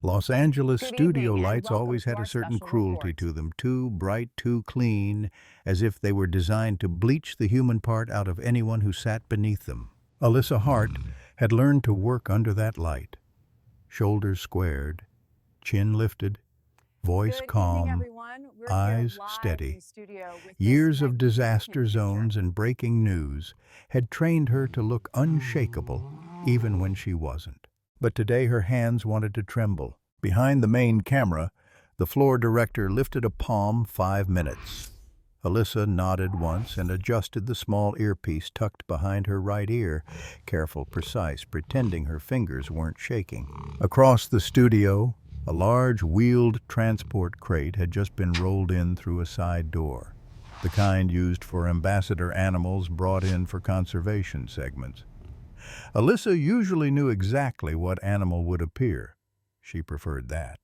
Los Angeles Good studio evening and lights welcome always to had a our certain special cruelty report. to them, too bright, too clean, as if they were designed to bleach the human part out of anyone who sat beneath them. Alyssa Hart had learned to work under that light, shoulders squared, chin lifted, voice Good evening, calm, everyone. We're here eyes live in steady. the studio with this Years of magnificent disaster picture. zones and breaking news had trained her to look unshakable, even when she wasn't. But today her hands wanted to tremble. Behind the main camera, the floor director lifted a palm 5 minutes. Alyssa nodded once and adjusted the small earpiece tucked behind her right ear, careful, precise, pretending her fingers weren't shaking. Across the studio, a large wheeled transport crate had just been rolled in through a side door, the kind used for ambassador animals brought in for conservation segments. Alyssa usually knew exactly what animal would appear. She preferred that.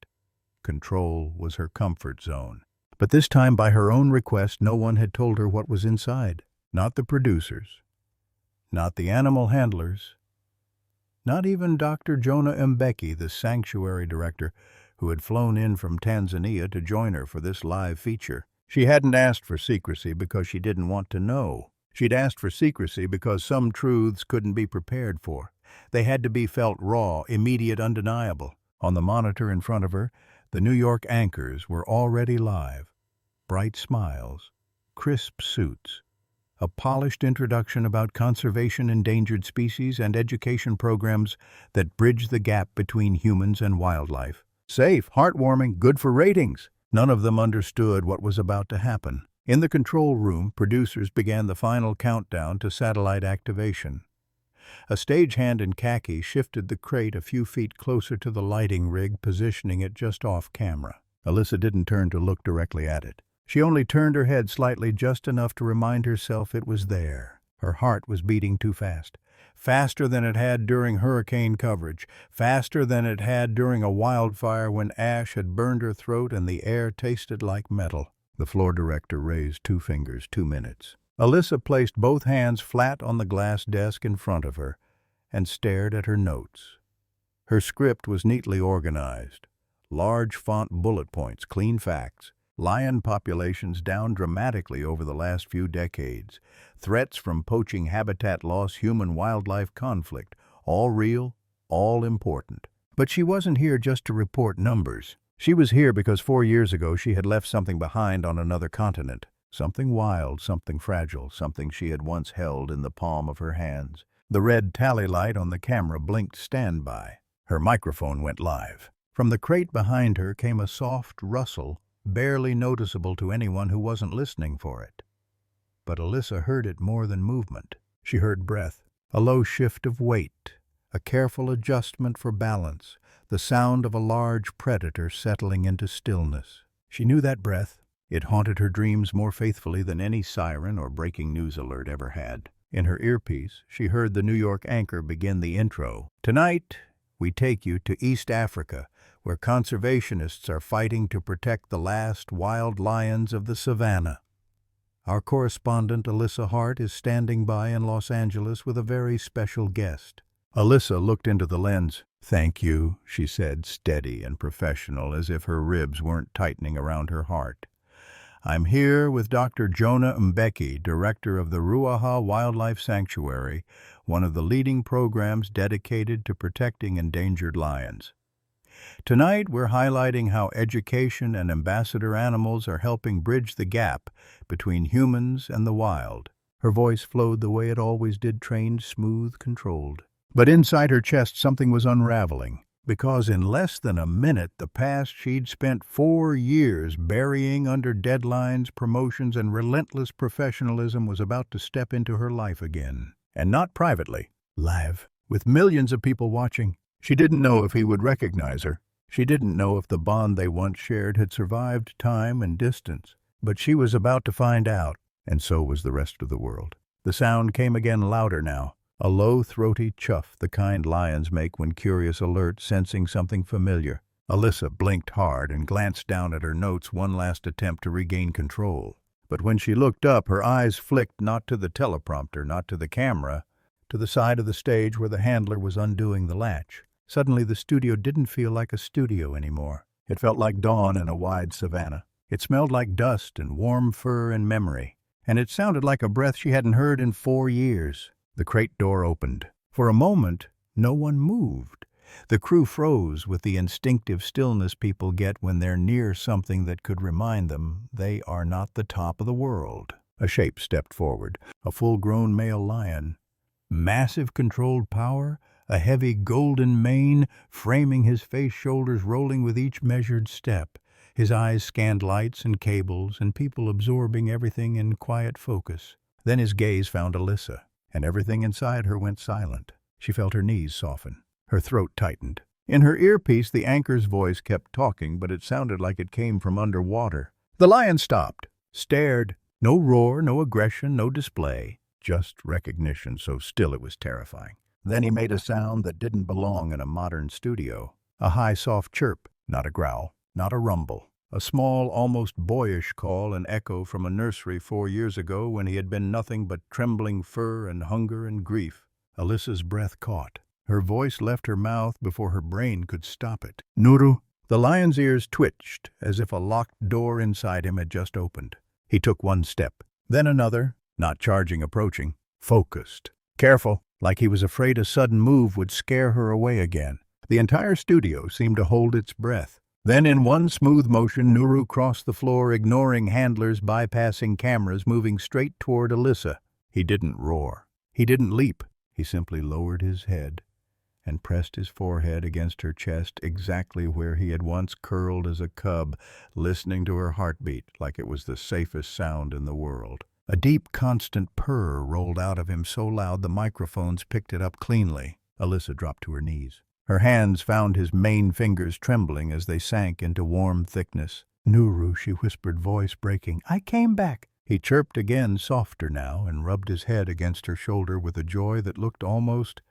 Control was her comfort zone. But this time, by her own request, no one had told her what was inside. Not the producers, not the animal handlers, not even Dr. Jonah Mbeki, the sanctuary director, who had flown in from Tanzania to join her for this live feature. She hadn't asked for secrecy because she didn't want to know. She'd asked for secrecy because some truths couldn't be prepared for. They had to be felt raw, immediate, undeniable. On the monitor in front of her, the New York anchors were already live. Bright smiles, crisp suits, a polished introduction about conservation, endangered species, and education programs that bridge the gap between humans and wildlife. Safe, heartwarming, good for ratings. None of them understood what was about to happen. In the control room, producers began the final countdown to satellite activation. A stagehand in khaki shifted the crate a few feet closer to the lighting rig, positioning it just off camera. Alyssa didn't turn to look directly at it. She only turned her head slightly, just enough to remind herself it was there. Her heart was beating too fast. Faster than it had during hurricane coverage. Faster than it had during a wildfire when ash had burned her throat and the air tasted like metal. The floor director raised 2 fingers, 2 minutes. Alyssa placed both hands flat on the glass desk in front of her and stared at her notes. Her script was neatly organized. Large font bullet points, clean facts. Lion populations down dramatically over the last few decades. Threats from poaching, habitat loss, human-wildlife conflict. All real, all important. But she wasn't here just to report numbers. She was here because 4 years ago she had left something behind on another continent. Something wild, something fragile, something she had once held in the palm of her hands. The red tally light on the camera blinked standby. Her microphone went live. From the crate behind her came a soft rustle, barely noticeable to anyone who wasn't listening for it. But Alyssa heard it more than movement. She heard breath, a low shift of weight, a careful adjustment for balance, the sound of a large predator settling into stillness. She knew that breath. It haunted her dreams more faithfully than any siren or breaking news alert ever had. In her earpiece, she heard the New York anchor begin the intro. Tonight, we take you to East Africa, where conservationists are fighting to protect the last wild lions of the savannah. Our correspondent, Alyssa Hart, is standing by in Los Angeles with a very special guest. Alyssa looked into the lens. "Thank you," she said, steady and professional, as if her ribs weren't tightening around her heart. "I'm here with Dr. Jonah Mbeki, director of the Ruaha Wildlife Sanctuary, one of the leading programs dedicated to protecting endangered lions. Tonight, we're highlighting how education and ambassador animals are helping bridge the gap between humans and the wild." Her voice flowed the way it always did, trained, smooth, controlled. But inside her chest, something was unraveling. Because in less than a minute, the past she'd spent 4 years burying under deadlines, promotions, and relentless professionalism was about to step into her life again. And not privately, live, with millions of people watching. She didn't know if he would recognize her. She didn't know if the bond they once shared had survived time and distance. But she was about to find out, and so was the rest of the world. The sound came again, louder now. A low, throaty chuff, the kind lions make when curious, alert, sensing something familiar. Alyssa blinked hard and glanced down at her notes, one last attempt to regain control. But when she looked up, her eyes flicked not to the teleprompter, not to the camera, to the side of the stage where the handler was undoing the latch. Suddenly the studio didn't feel like a studio anymore. It felt like dawn in a wide savanna. It smelled like dust and warm fur and memory. And it sounded like a breath she hadn't heard in 4 years. The crate door opened. For a moment, no one moved. The crew froze with the instinctive stillness people get when they're near something that could remind them they are not the top of the world. A shape stepped forward, a full-grown male lion. Massive controlled power, a heavy golden mane, framing his face, shoulders rolling with each measured step. His eyes scanned lights and cables and people, absorbing everything in quiet focus. Then his gaze found Alyssa, and everything inside her went silent. She felt her knees soften. Her throat tightened. In her earpiece, the anchor's voice kept talking, but it sounded like it came from underwater. The lion stopped, stared. No roar, no aggression, no display. Just recognition, so still it was terrifying. Then he made a sound that didn't belong in a modern studio. A high, soft chirp, not a growl, not a rumble. A small, almost boyish call, an echo from a nursery 4 years ago when he had been nothing but trembling fur and hunger and grief. Alyssa's breath caught. Her voice left her mouth before her brain could stop it. Nuru! The lion's ears twitched, as if a locked door inside him had just opened. He took one step, then another, not charging, approaching, focused, careful, like he was afraid a sudden move would scare her away again. The entire studio seemed to hold its breath. Then in one smooth motion, Nuru crossed the floor, ignoring handlers, bypassing cameras, moving straight toward Alyssa. He didn't roar. He didn't leap. He simply lowered his head and pressed his forehead against her chest, exactly where he had once curled as a cub, listening to her heartbeat like it was the safest sound in the world. A deep, constant purr rolled out of him so loud the microphones picked it up cleanly. Alyssa dropped to her knees. Her hands found his main fingers, trembling as they sank into warm thickness. "Nuru," she whispered, voice breaking, "I came back." He chirped again, softer now, and rubbed his head against her shoulder with a joy that looked almost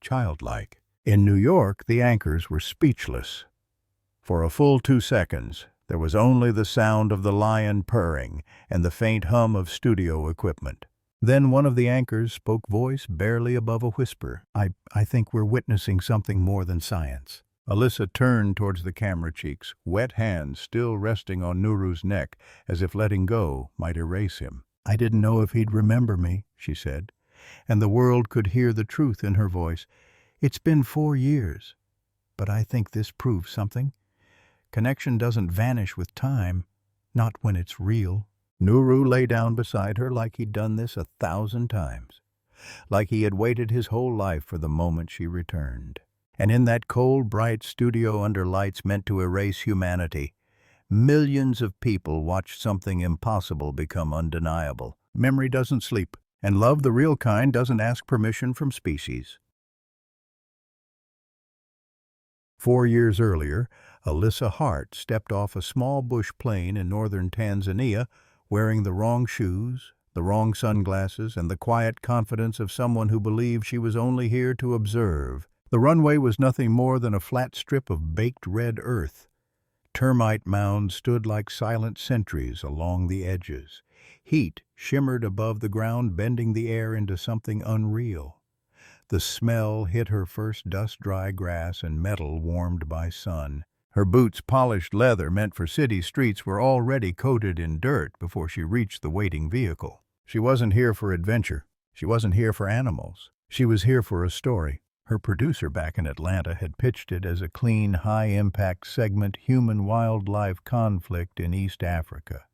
childlike. In New York, the anchors were speechless. For a full 2 seconds, there was only the sound of the lion purring and the faint hum of studio equipment. Then one of the anchors spoke, voice barely above a whisper. I think we're witnessing something more than science." Alyssa turned towards the camera cheeks, wet hands still resting on Nuru's neck, as if letting go might erase him. "I didn't know if he'd remember me," she said, and the world could hear the truth in her voice. "It's been 4 years, but I think this proves something. Connection doesn't vanish with time, not when it's real." Nuru lay down beside her like he'd done this 1,000 times, like he had waited his whole life for the moment she returned. And in that cold, bright studio under lights meant to erase humanity, millions of people watched something impossible become undeniable. Memory doesn't sleep, and love, the real kind, doesn't ask permission from species. 4 years earlier, Alyssa Hart stepped off a small bush plane in northern Tanzania, wearing the wrong shoes, the wrong sunglasses, and the quiet confidence of someone who believed she was only here to observe. The runway was nothing more than a flat strip of baked red earth. Termite mounds stood like silent sentries along the edges. Heat shimmered above the ground, bending the air into something unreal. The smell hit her first dust-dry grass and metal warmed by sun. Her boots, polished leather meant for city streets, were already coated in dirt before she reached the waiting vehicle. She wasn't here for adventure. She wasn't here for animals. She was here for a story. Her producer back in Atlanta had pitched it as a clean, high-impact segment, human-wildlife conflict in East Africa.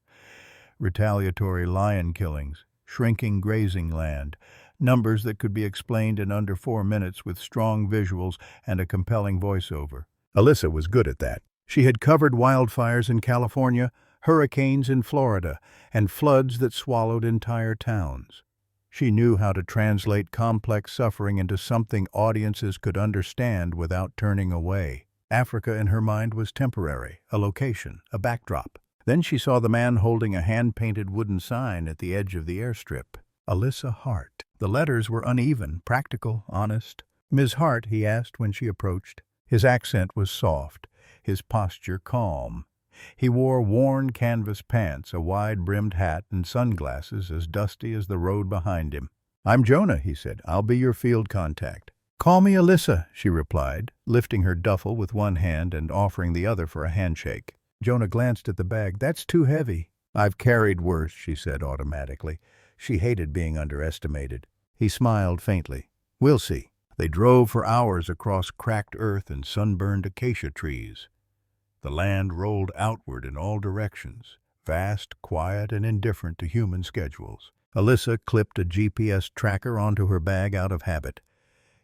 Retaliatory lion killings, shrinking grazing land, numbers that could be explained in under 4 minutes with strong visuals and a compelling voiceover. Alyssa was good at that. She had covered wildfires in California, hurricanes in Florida, and floods that swallowed entire towns. She knew how to translate complex suffering into something audiences could understand without turning away. Africa in her mind was temporary, a location, a backdrop. Then she saw the man holding a hand-painted wooden sign at the edge of the airstrip. Alyssa Hart. The letters were uneven, practical, honest. "Ms. Hart?" he asked when she approached. His accent was soft, his posture calm. He wore worn canvas pants, a wide-brimmed hat, and sunglasses as dusty as the road behind him. "I'm Jonah," he said. "I'll be your field contact." "Call me Alyssa," she replied, lifting her duffel with one hand and offering the other for a handshake. Jonah glanced at the bag. "That's too heavy." "I've carried worse," she said automatically. She hated being underestimated. He smiled faintly. "We'll see." They drove for hours across cracked earth and sunburned acacia trees. The land rolled outward in all directions, vast, quiet, and indifferent to human schedules. Alyssa clipped a GPS tracker onto her bag out of habit.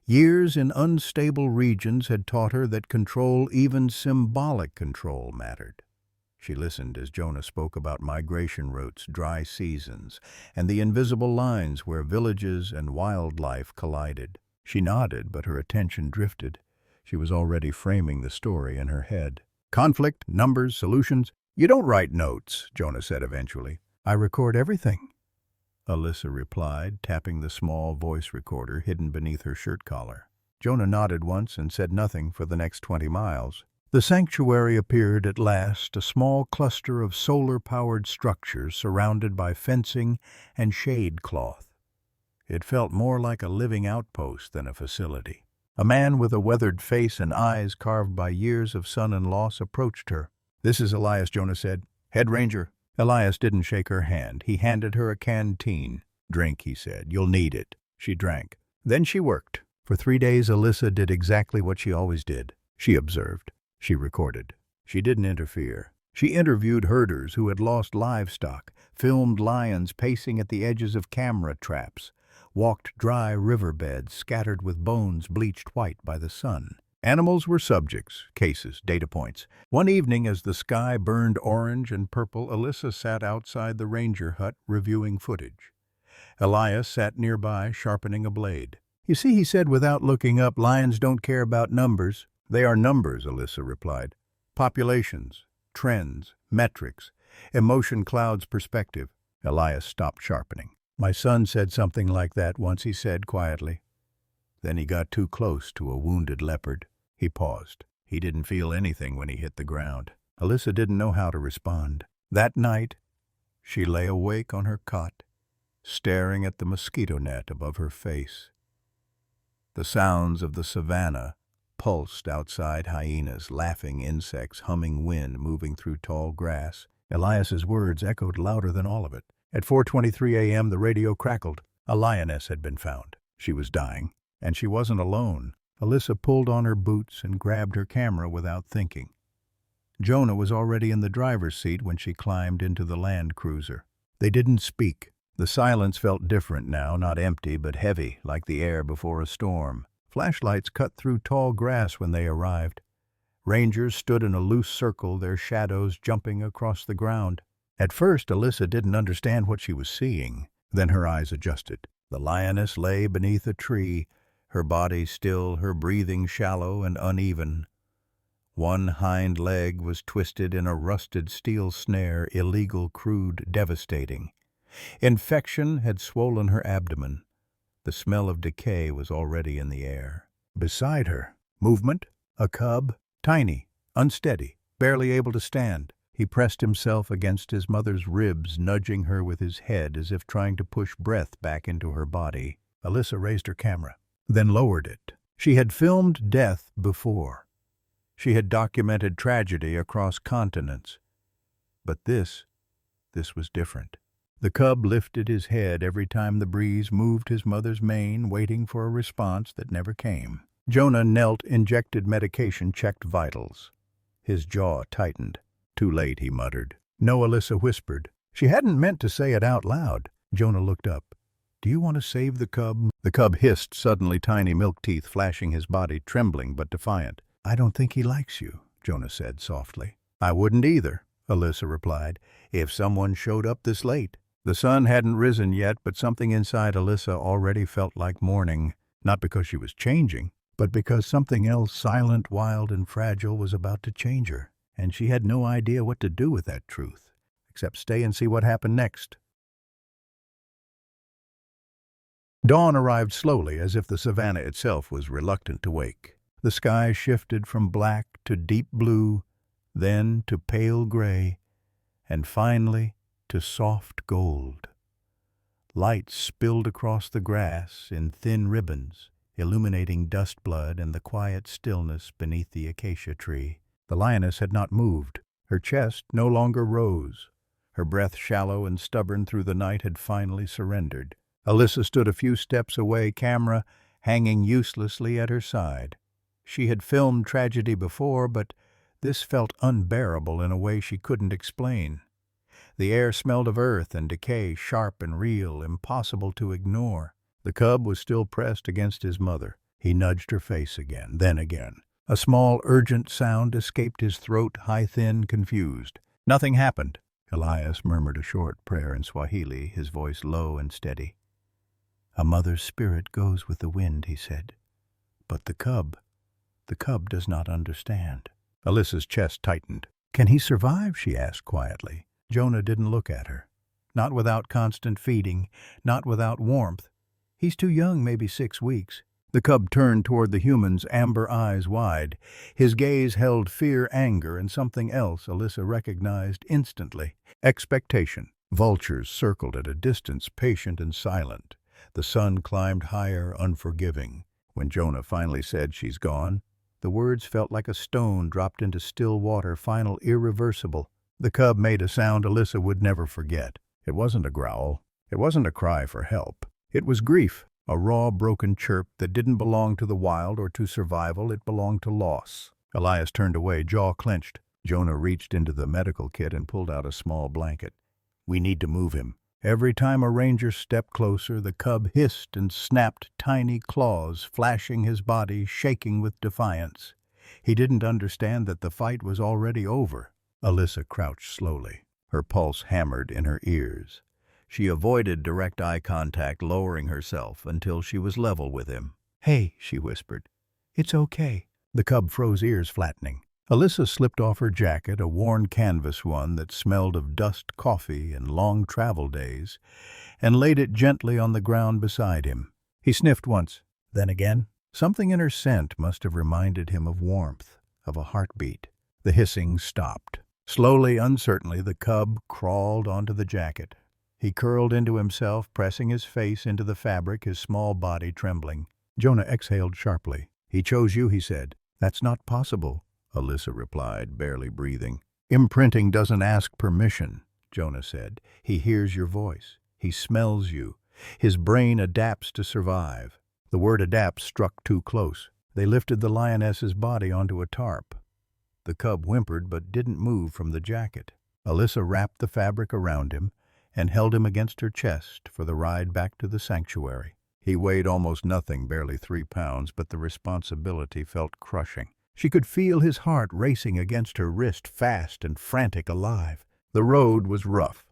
Years in unstable regions had taught her that control, even symbolic control, mattered. She listened as Jonah spoke about migration routes, dry seasons, and the invisible lines where villages and wildlife collided. She nodded, but her attention drifted. She was already framing the story in her head. "Conflict, numbers, solutions. You don't write notes," Jonah said eventually. "I record everything," Alyssa replied, tapping the small voice recorder hidden beneath her shirt collar. Jonah nodded once and said nothing for the next 20 miles. The sanctuary appeared at last, a small cluster of solar-powered structures surrounded by fencing and shade cloth. It felt more like a living outpost than a facility. A man with a weathered face and eyes carved by years of sun and loss approached her. "This is Elias," Jonah said. "Head Ranger." Elias didn't shake her hand. He handed her a canteen. "Drink," he said. "You'll need it." She drank. Then she worked. For 3 days, Alyssa did exactly what she always did. She observed. She recorded. She didn't interfere. She interviewed herders who had lost livestock, filmed lions pacing at the edges of camera traps, walked dry riverbeds scattered with bones bleached white by the sun. Animals were subjects, cases, data points. One evening, as the sky burned orange and purple, Alyssa sat outside the ranger hut reviewing footage. Elias sat nearby, sharpening a blade. "You see," he said without looking up, "lions don't care about numbers." "They are numbers," Alyssa replied. "Populations, trends, metrics, emotion clouds perspective." Elias stopped sharpening. "My son said something like that once," he said quietly. Then he got too close to a wounded leopard. He paused. He didn't feel anything when he hit the ground. Alyssa didn't know how to respond. That night, she lay awake on her cot, staring at the mosquito net above her face. The sounds of the savannah pulsed outside: hyenas, laughing insects, humming wind moving through tall grass. Elias's words echoed louder than all of it. At 4:23 a.m., the radio crackled. A lioness had been found. She was dying, and she wasn't alone. Alyssa pulled on her boots and grabbed her camera without thinking. Jonah was already in the driver's seat when she climbed into the land cruiser. They didn't speak. The silence felt different now, not empty but heavy, like the air before a storm. Flashlights cut through tall grass when they arrived. Rangers stood in a loose circle, their shadows jumping across the ground. At first, Alyssa didn't understand what she was seeing. Then her eyes adjusted. The lioness lay beneath a tree, her body still, her breathing shallow and uneven. One hind leg was twisted in a rusted steel snare, illegal, crude, devastating. Infection had swollen her abdomen. The smell of decay was already in the air. Beside her, movement, a cub, tiny, unsteady, barely able to stand. He pressed himself against his mother's ribs, nudging her with his head as if trying to push breath back into her body. Alyssa raised her camera, then lowered it. She had filmed death before. She had documented tragedy across continents. But this was different. The cub lifted his head every time the breeze moved his mother's mane, waiting for a response that never came. Jonah knelt, injected medication, checked vitals. His jaw tightened. "Too late," he muttered. "No," Alyssa whispered. She hadn't meant to say it out loud. Jonah looked up. "Do you want to save the cub?" The cub hissed, suddenly, tiny milk teeth flashing his body, trembling but defiant. "I don't think he likes you," Jonah said softly. "I wouldn't either," Alyssa replied, "if someone showed up this late." The sun hadn't risen yet, but something inside Alyssa already felt like morning, not because she was changing, but because something else, silent, wild, and fragile, was about to change her. And she had no idea what to do with that truth, except stay and see what happened next. Dawn arrived slowly, as if the savannah itself was reluctant to wake. The sky shifted from black to deep blue, then to pale gray, and finally to soft gold. Light spilled across the grass in thin ribbons, illuminating dust blood and the quiet stillness beneath the acacia tree. The lioness had not moved. Her chest no longer rose. Her breath, shallow and stubborn through the night, had finally surrendered. Alyssa stood a few steps away, camera hanging uselessly at her side. She had filmed tragedy before, but this felt unbearable in a way she couldn't explain. The air smelled of earth and decay, sharp and real, impossible to ignore. The cub was still pressed against his mother. He nudged her face again, then again. A small, urgent sound escaped his throat, high, thin, confused. Nothing happened. Elias murmured a short prayer in Swahili, his voice low and steady. "A mother's spirit goes with the wind," he said. "But the cub does not understand." Alyssa's chest tightened. "Can he survive?" she asked quietly. Jonah didn't look at her. "Not without constant feeding, not without warmth. He's too young, maybe 6 weeks." The cub turned toward the humans, amber eyes wide. His gaze held fear, anger, and something else Alyssa recognized instantly. Expectation. Vultures circled at a distance, patient and silent. The sun climbed higher, unforgiving. When Jonah finally said, "She's gone," the words felt like a stone dropped into still water, final, irreversible. The cub made a sound Alyssa would never forget. It wasn't a growl. It wasn't a cry for help. It was grief, a raw, broken chirp that didn't belong to the wild or to survival. It belonged to loss. Elias turned away, jaw clenched. Jonah reached into the medical kit and pulled out a small blanket. "We need to move him." Every time a ranger stepped closer, the cub hissed and snapped tiny claws, flashing his body, shaking with defiance. He didn't understand that the fight was already over. Alyssa crouched slowly. Her pulse hammered in her ears. She avoided direct eye contact, lowering herself until she was level with him. "Hey," she whispered. "It's okay." The cub froze, ears flattening. Alyssa slipped off her jacket, a worn canvas one that smelled of dust, coffee, and long travel days, and laid it gently on the ground beside him. He sniffed once, then again. Something in her scent must have reminded him of warmth, of a heartbeat. The hissing stopped. Slowly, uncertainly, the cub crawled onto the jacket. He curled into himself, pressing his face into the fabric, his small body trembling. Jonah exhaled sharply. "He chose you," he said. "That's not possible," Alyssa replied, barely breathing. "Imprinting doesn't ask permission," Jonah said. "He hears your voice. He smells you. His brain adapts to survive." The word "adapt" struck too close. They lifted the lioness's body onto a tarp. The cub whimpered but didn't move from the jacket. Alyssa wrapped the fabric around him and held him against her chest for the ride back to the sanctuary. He weighed almost nothing, barely 3 pounds, but the responsibility felt crushing. She could feel his heart racing against her wrist, fast and frantic, alive. The road was rough.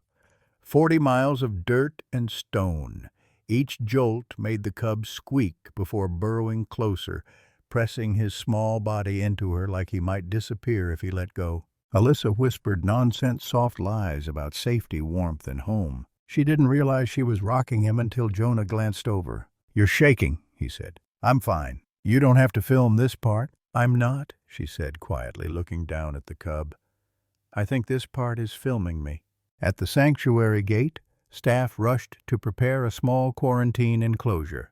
40 miles of dirt and stone. Each jolt made the cub squeak before burrowing closer, pressing his small body into her like he might disappear if he let go. Alyssa whispered nonsense, soft lies about safety, warmth, and home. She didn't realize she was rocking him until Jonah glanced over. "You're shaking," he said. "I'm fine. You don't have to film this part." "I'm not," she said quietly, looking down at the cub. "I think this part is filming me." At the sanctuary gate, staff rushed to prepare a small quarantine enclosure.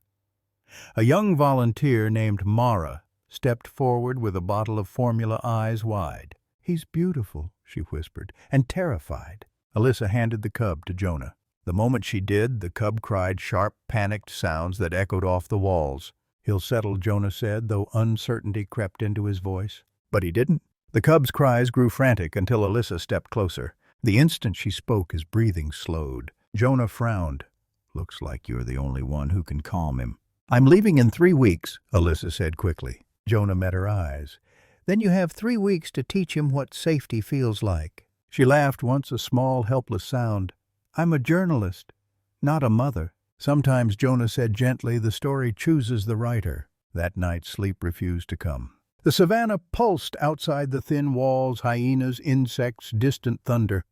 A young volunteer named Mara stepped forward with a bottle of formula, eyes wide. "He's beautiful," she whispered, "and terrified." Alyssa handed the cub to Jonah. The moment she did, the cub cried sharp, panicked sounds that echoed off the walls. "He'll settle," Jonah said, though uncertainty crept into his voice. But he didn't. The cub's cries grew frantic until Alyssa stepped closer. The instant she spoke, his breathing slowed. Jonah frowned. "Looks like you're the only one who can calm him." "I'm leaving in 3 weeks," Alyssa said quickly. Jonah met her eyes. "Then you have 3 weeks to teach him what safety feels like." She laughed once, a small, helpless sound. "I'm a journalist, not a mother." Sometimes, Jonah said gently, the story chooses the writer. That night, sleep refused to come. The savannah pulsed outside the thin walls, hyenas, insects, distant thunder.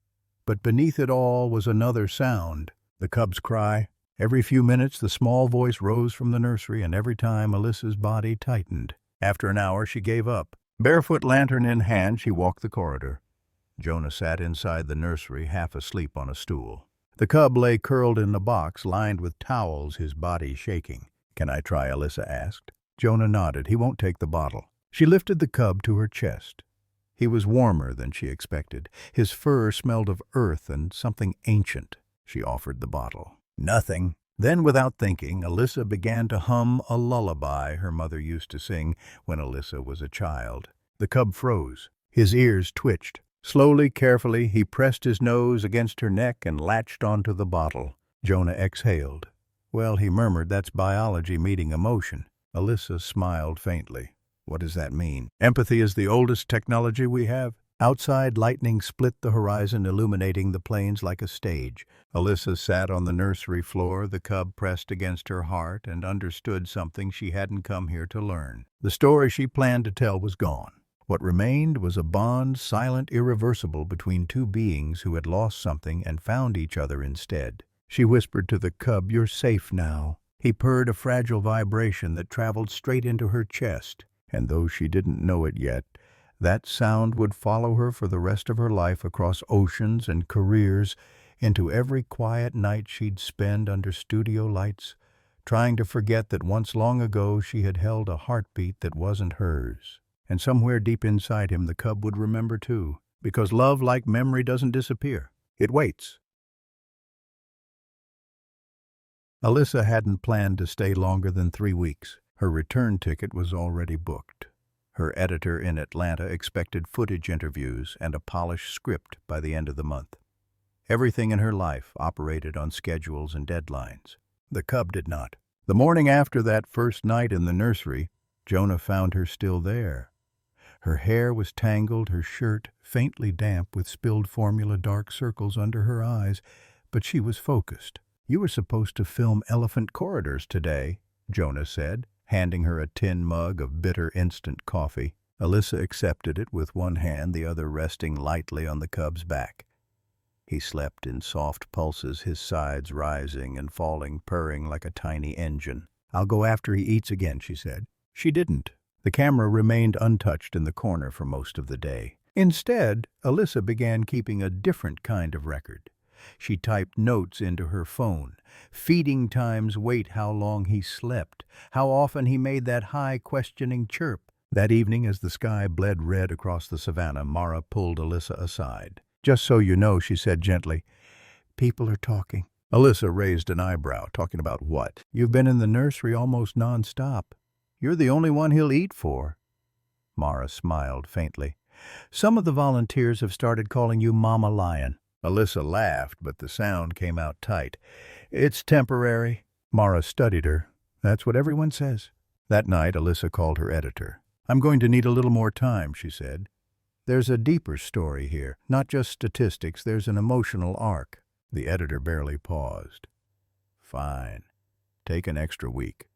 But beneath it all was another sound, the cub's cry. Every few minutes, the small voice rose from the nursery, and every time Alyssa's body tightened. After an hour, she gave up. Barefoot, lantern in hand, she walked the corridor. Jonah sat inside the nursery, half asleep on a stool. The cub lay curled in a box lined with towels, his body shaking. "Can I try?" Alyssa asked. Jonah nodded. "He won't take the bottle." She lifted the cub to her chest. He was warmer than she expected. His fur smelled of earth and something ancient. She offered the bottle. "Nothing." Then, without thinking, Alyssa began to hum a lullaby her mother used to sing when Alyssa was a child. The cub froze. His ears twitched. Slowly, carefully, he pressed his nose against her neck and latched onto the bottle. Jonah exhaled. "Well," he murmured, "that's biology meeting emotion." Alyssa smiled faintly. "What does that mean?" "Empathy is the oldest technology we have." Outside, lightning split the horizon, illuminating the plains like a stage. Alyssa sat on the nursery floor, the cub pressed against her heart, and understood something she hadn't come here to learn. The story she planned to tell was gone. What remained was a bond silent, irreversible between two beings who had lost something and found each other instead. She whispered to the cub, "You're safe now." He purred a fragile vibration that traveled straight into her chest, and though she didn't know it yet, that sound would follow her for the rest of her life across oceans and careers, into every quiet night she'd spend under studio lights, trying to forget that once long ago she had held a heartbeat that wasn't hers. And somewhere deep inside him the cub would remember too, because love, like memory, doesn't disappear. It waits. Alyssa hadn't planned to stay longer than 3 weeks. Her return ticket was already booked. Her editor in Atlanta expected footage interviews and a polished script by the end of the month. Everything in her life operated on schedules and deadlines. The cub did not. The morning after that first night in the nursery, Jonah found her still there. Her hair was tangled, her shirt faintly damp with spilled formula, dark circles under her eyes, but she was focused. "You were supposed to film elephant corridors today," Jonah said, handing her a tin mug of bitter instant coffee. Alyssa accepted it with one hand, the other resting lightly on the cub's back. He slept in soft pulses, his sides rising and falling, purring like a tiny engine. "I'll go after he eats again," she said. She didn't. The camera remained untouched in the corner for most of the day. Instead, Alyssa began keeping a different kind of record. She typed notes into her phone. Feeding times, wait, how long he slept, how often he made that high, questioning chirp. That evening, as the sky bled red across the savannah, Mara pulled Alyssa aside. "Just so you know," she said gently, "people are talking." Alyssa raised an eyebrow. "Talking about what?" "You've been in the nursery almost non-stop. You're the only one he'll eat for." Mara smiled faintly. "Some of the volunteers have started calling you Mama Lion." Alyssa laughed, but the sound came out tight. "It's temporary." Mara studied her. "That's what everyone says." That night, Alyssa called her editor. "I'm going to need a little more time," she said. "There's a deeper story here. Not just statistics, there's an emotional arc." The editor barely paused. "Fine. Take an extra week.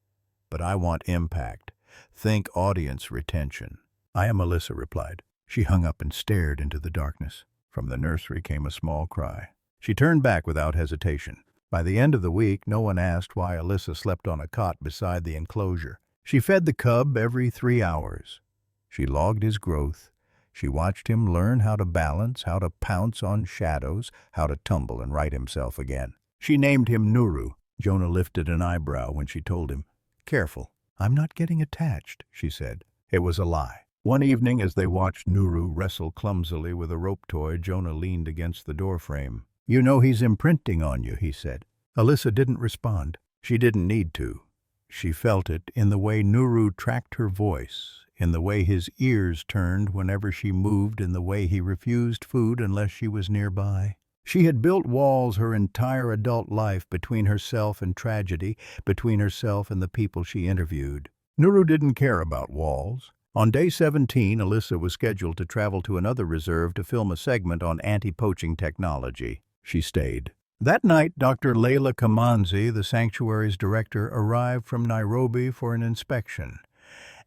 But I want impact. Think audience retention." "I am," Alyssa replied. She hung up and stared into the darkness. From the nursery came a small cry. She turned back without hesitation. By the end of the week, no one asked why Alyssa slept on a cot beside the enclosure. She fed the cub every 3 hours. She logged his growth. She watched him learn how to balance, how to pounce on shadows, how to tumble and right himself again. She named him Nuru. Jonah lifted an eyebrow when she told him. "Careful. I'm not getting attached," she said. It was a lie. One evening, as they watched Nuru wrestle clumsily with a rope toy, Jonah leaned against the doorframe. "You know he's imprinting on you," he said. Alyssa didn't respond. She didn't need to. She felt it in the way Nuru tracked her voice, in the way his ears turned whenever she moved, in the way he refused food unless she was nearby. She had built walls her entire adult life between herself and tragedy, between herself and the people she interviewed. Nuru didn't care about walls. On day 17, Alyssa was scheduled to travel to another reserve to film a segment on anti-poaching technology. She stayed. That night, Dr. Layla Kamanzi, the sanctuary's director, arrived from Nairobi for an inspection.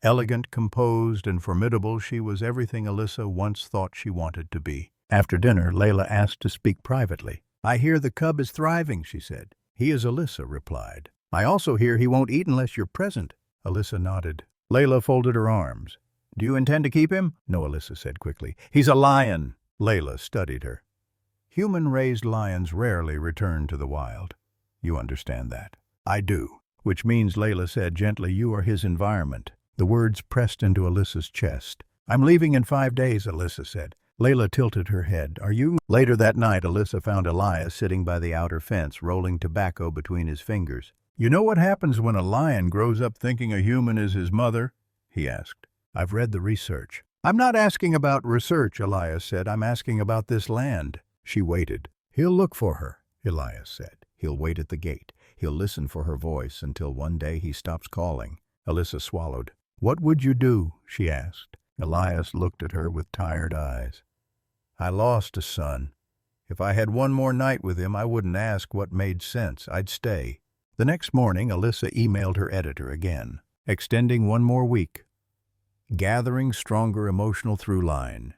Elegant, composed, and formidable, she was everything Alyssa once thought she wanted to be. After dinner, Layla asked to speak privately. "I hear the cub is thriving," she said. "He is," Alyssa replied. "I also hear he won't eat unless you're present." Alyssa nodded. Layla folded her arms. "Do you intend to keep him?" "No," Alyssa said quickly. "He's a lion." Layla studied her. "Human-raised lions rarely return to the wild. You understand that." "I do." which means, Layla said gently, you are his environment. The words pressed into Alyssa's chest. I'm leaving in 5 days, Alyssa said. Layla tilted her head. Are you? Later that night, Alyssa found Elias sitting by the outer fence, rolling tobacco between his fingers. You know what happens when a lion grows up thinking a human is his mother? He asked. I've read the research. I'm not asking about research, Elias said. I'm asking about this land. She waited. He'll look for her, Elias said. He'll wait at the gate. He'll listen for her voice until one day he stops calling. Alyssa swallowed. What would you do? She asked. Elias looked at her with tired eyes. I lost a son. If I had one more night with him, I wouldn't ask what made sense. I'd stay. The next morning, Alyssa emailed her editor again, extending 1 more week. Gathering stronger emotional through line.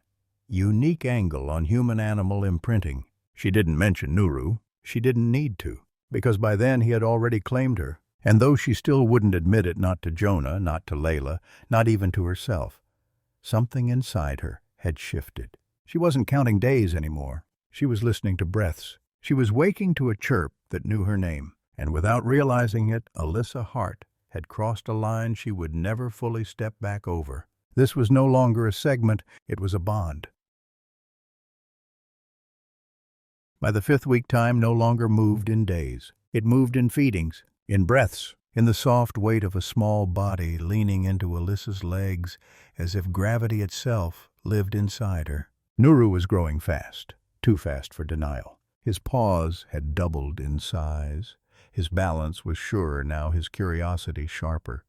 Unique angle on human-animal imprinting. She didn't mention Nuru. She didn't need to, because by then he had already claimed her. And though she still wouldn't admit it, not to Jonah, not to Layla, not even to herself, something inside her had shifted. She wasn't counting days anymore. She was listening to breaths. She was waking to a chirp that knew her name. And without realizing it, Alyssa Hart had crossed a line she would never fully step back over. This was no longer a segment, it was a bond. By the 5th week, time no longer moved in days. It moved in feedings, in breaths, in the soft weight of a small body leaning into Alyssa's legs as if gravity itself lived inside her. Nuru was growing fast, too fast for denial. His paws had doubled in size. His balance was surer now, his curiosity sharper.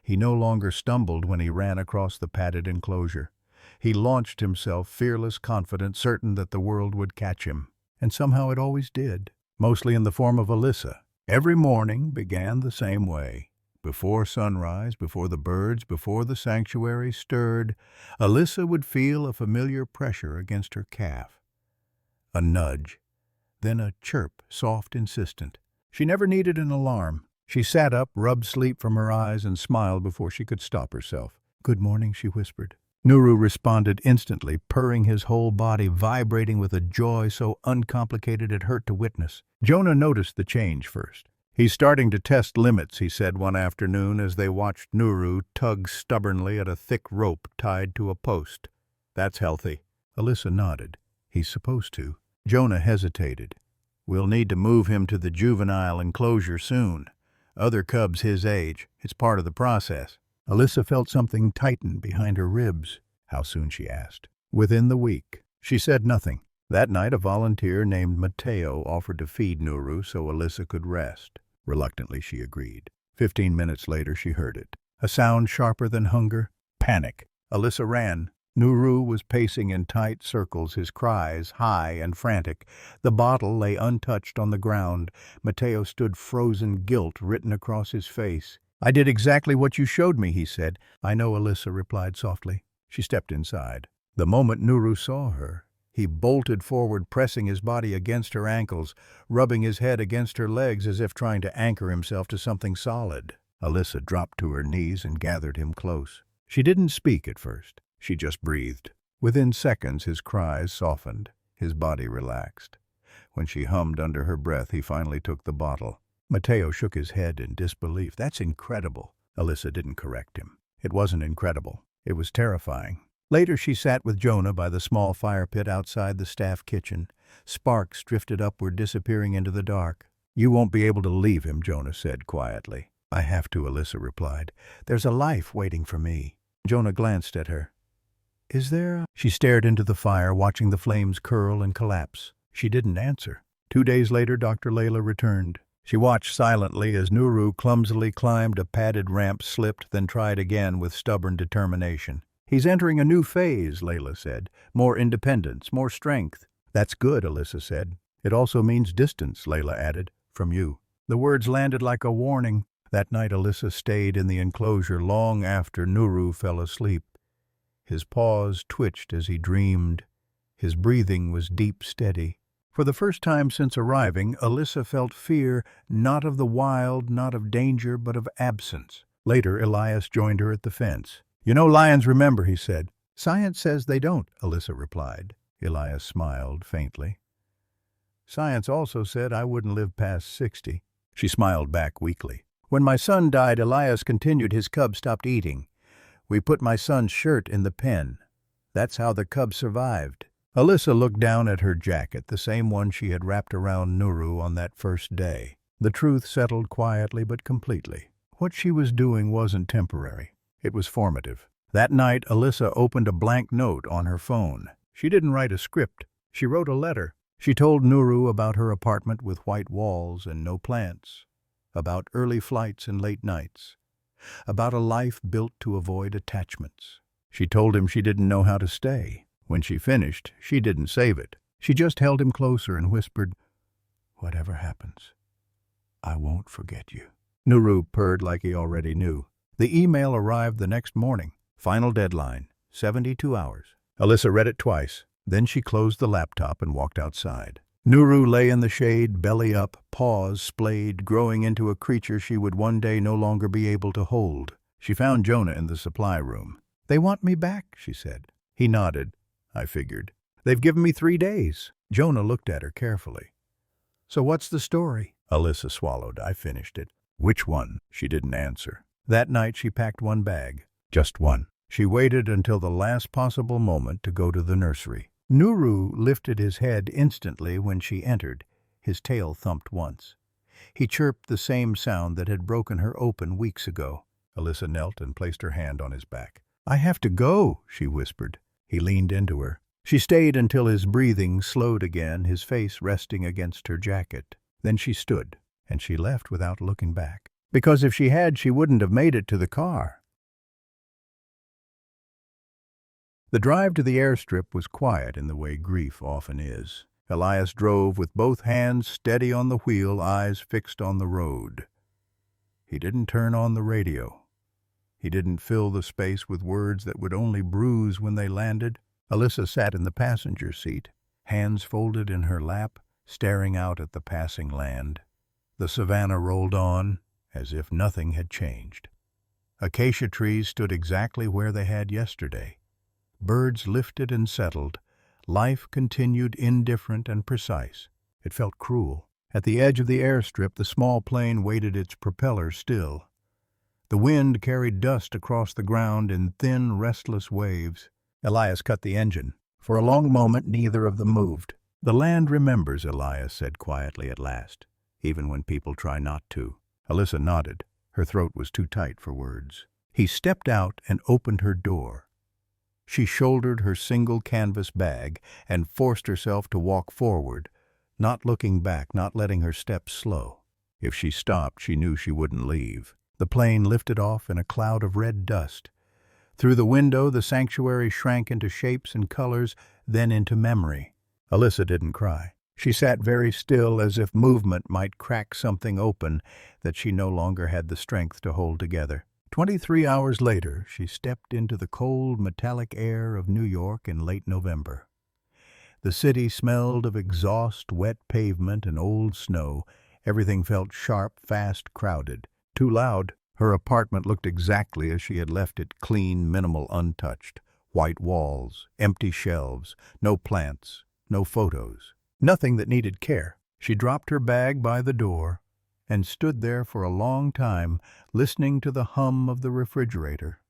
He no longer stumbled when he ran across the padded enclosure. He launched himself, fearless, confident, certain that the world would catch him. And somehow it always did, mostly in the form of Alyssa. Every morning began the same way. Before sunrise, before the birds, before the sanctuary stirred, Alyssa would feel a familiar pressure against her calf. A nudge, then a chirp, soft, insistent. She never needed an alarm. She sat up, rubbed sleep from her eyes, and smiled before she could stop herself. Good morning, she whispered. Nuru responded instantly, purring his whole body, vibrating with a joy so uncomplicated it hurt to witness. Jonah noticed the change first. He's starting to test limits, he said one afternoon as they watched Nuru tug stubbornly at a thick rope tied to a post. That's healthy. Alyssa nodded. He's supposed to. Jonah hesitated. We'll need to move him to the juvenile enclosure soon. Other cubs his age. It's part of the process. Alyssa felt something tighten behind her ribs. How soon, she asked. Within the week. She said nothing. That night, a volunteer named Mateo offered to feed Nuru so Alyssa could rest. Reluctantly, she agreed. 15 minutes later, she heard it. A sound sharper than hunger. Panic. Alyssa ran. Nuru was pacing in tight circles, his cries high and frantic. The bottle lay untouched on the ground. Mateo stood frozen, guilt written across his face. I did exactly what you showed me, he said. I know, Alyssa replied softly. She stepped inside. The moment Nuru saw her, he bolted forward, pressing his body against her ankles, rubbing his head against her legs as if trying to anchor himself to something solid. Alyssa dropped to her knees and gathered him close. She didn't speak at first. She just breathed. Within seconds, his cries softened. His body relaxed. When she hummed under her breath, he finally took the bottle. Mateo shook his head in disbelief. That's incredible. Alyssa didn't correct him. It wasn't incredible. It was terrifying. Later, she sat with Jonah by the small fire pit outside the staff kitchen. Sparks drifted upward, disappearing into the dark. You won't be able to leave him, Jonah said quietly. I have to, Alyssa replied. There's a life waiting for me. Jonah glanced at her. Is there? She stared into the fire, watching the flames curl and collapse. She didn't answer. 2 days later, Dr. Layla returned. She watched silently as Nuru clumsily climbed a padded ramp, slipped, then tried again with stubborn determination. He's entering a new phase, Layla said. More independence, more strength. That's good, Alyssa said. It also means distance, Layla added, from you. The words landed like a warning. That night, Alyssa stayed in the enclosure long after Nuru fell asleep. His paws twitched as he dreamed. His breathing was deep, steady. For the first time since arriving, Alyssa felt fear, not of the wild, not of danger, but of absence. Later, Elias joined her at the fence. You know, lions remember, he said. Science says they don't, Alyssa replied. Elias smiled faintly. Science also said I wouldn't live past 60. She smiled back weakly. When my son died, Elias continued, his cub stopped eating. We put my son's shirt in the pen. That's how the cub survived. Alyssa looked down at her jacket, the same one she had wrapped around Nuru on that first day. The truth settled quietly but completely. What she was doing wasn't temporary. It was formative. That night, Alyssa opened a blank note on her phone. She didn't write a script. She wrote a letter. She told Nuru about her apartment with white walls and no plants, about early flights and late nights, about a life built to avoid attachments. She told him she didn't know how to stay. When she finished, she didn't save it. She just held him closer and whispered, "Whatever happens, I won't forget you." Nuru purred like he already knew. The email arrived the next morning. Final deadline, 72 hours. Alyssa read it twice. Then she closed the laptop and walked outside. Nuru lay in the shade, belly up, paws splayed, growing into a creature she would one day no longer be able to hold. She found Jonah in the supply room. "They want me back," she said. He nodded. "I figured. They've given me 3 days." Jonah looked at her carefully. "So what's the story?" Alyssa swallowed. "I finished it." "Which one?" She didn't answer. That night she packed one bag. Just one. She waited until the last possible moment to go to the nursery. Nuru lifted his head instantly when she entered. His tail thumped once. He chirped the same sound that had broken her open weeks ago. Alyssa knelt and placed her hand on his back. "I have to go," she whispered. He leaned into her. She stayed until his breathing slowed again, his face resting against her jacket. Then she stood, and she left without looking back. Because if she had, she wouldn't have made it to the car. The drive to the airstrip was quiet in the way grief often is. Elias drove with both hands steady on the wheel, eyes fixed on the road. He didn't turn on the radio. He didn't fill the space with words that would only bruise when they landed. Alyssa sat in the passenger seat, hands folded in her lap, staring out at the passing land. The savannah rolled on, as if nothing had changed. Acacia trees stood exactly where they had yesterday. Birds lifted and settled. Life continued indifferent and precise. It felt cruel. At the edge of the airstrip, the small plane waited, its propeller still. The wind carried dust across the ground in thin, restless waves. Elias cut the engine. For a long moment, neither of them moved. "The land remembers," Elias said quietly at last, "even when people try not to." Alyssa nodded. Her throat was too tight for words. He stepped out and opened her door. She shouldered her single canvas bag and forced herself to walk forward, not looking back, not letting her steps slow. If she stopped, she knew she wouldn't leave. The plane lifted off in a cloud of red dust. Through the window, the sanctuary shrank into shapes and colors, then into memory. Alyssa didn't cry. She sat very still, as if movement might crack something open that she no longer had the strength to hold together. 23 hours later, she stepped into the cold, metallic air of New York in late November. The city smelled of exhaust, wet pavement, and old snow. Everything felt sharp, fast, crowded. Too loud. Her apartment looked exactly as she had left it, clean, minimal, untouched. White walls, empty shelves, no plants, no photos. Nothing that needed care. She dropped her bag by the door and stood there for a long time, listening to the hum of the refrigerator,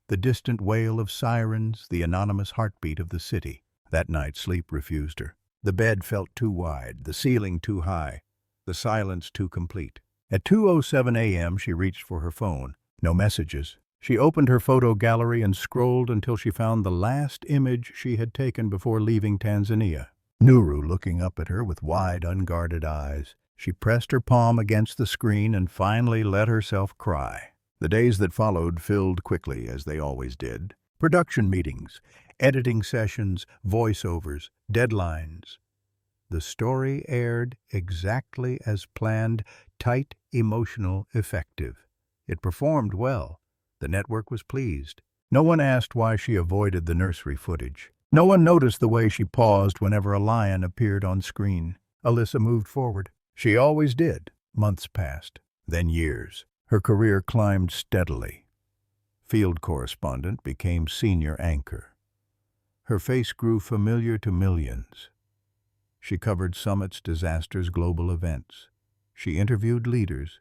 the distant wail of sirens, the anonymous heartbeat of the city. That night, sleep refused her. The bed felt too wide, the ceiling too high, the silence too complete. At 2:07 a.m., she reached for her phone. No messages. She opened her photo gallery and scrolled until she found the last image she had taken before leaving Tanzania. Nuru looking up at her with wide, unguarded eyes. She pressed her palm against the screen and finally let herself cry. The days that followed filled quickly, as they always did. Production meetings, editing sessions, voiceovers, deadlines. The story aired exactly as planned, tight, emotional, effective. It performed well. The network was pleased. No one asked why she avoided the nursery footage. No one noticed the way she paused whenever a lion appeared on screen. Alyssa moved forward. She always did. Months passed, then years. Her career climbed steadily. Field correspondent became senior anchor. Her face grew familiar to millions. She covered summits, disasters, global events. She interviewed leaders.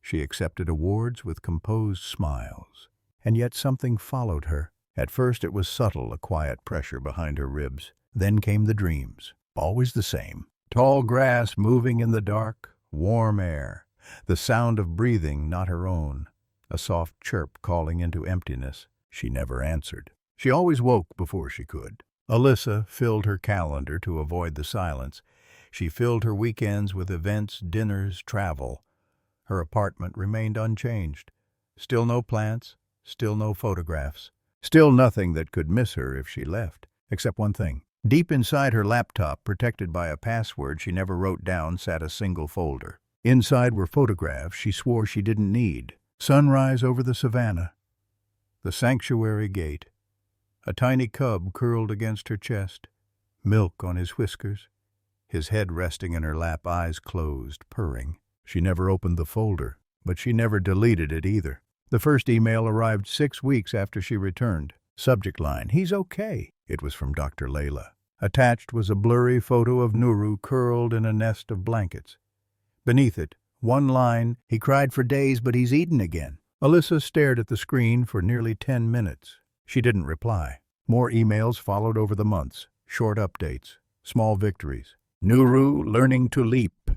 She accepted awards with composed smiles. And yet something followed her. At first it was subtle, a quiet pressure behind her ribs. Then came the dreams, always the same. Tall grass moving in the dark, warm air, the sound of breathing not her own, a soft chirp calling into emptiness. She never answered. She always woke before she could. Alyssa filled her calendar to avoid the silence. She filled her weekends with events, dinners, travel. Her apartment remained unchanged. Still no plants, still no photographs, still nothing that could miss her if she left, except one thing. Deep inside her laptop, protected by a password she never wrote down, sat a single folder. Inside were photographs she swore she didn't need. Sunrise over the savannah, the sanctuary gate, a tiny cub curled against her chest, milk on his whiskers, his head resting in her lap, eyes closed, purring. She never opened the folder, but she never deleted it either. The first email arrived 6 weeks after she returned. Subject line, "He's okay." It was from Dr. Layla. Attached was a blurry photo of Nuru curled in a nest of blankets. Beneath it, one line, "He cried for days, but he's eaten again." Alyssa stared at the screen for nearly 10 minutes. She didn't reply. More emails followed over the months, short updates, small victories. Nuru learning to leap.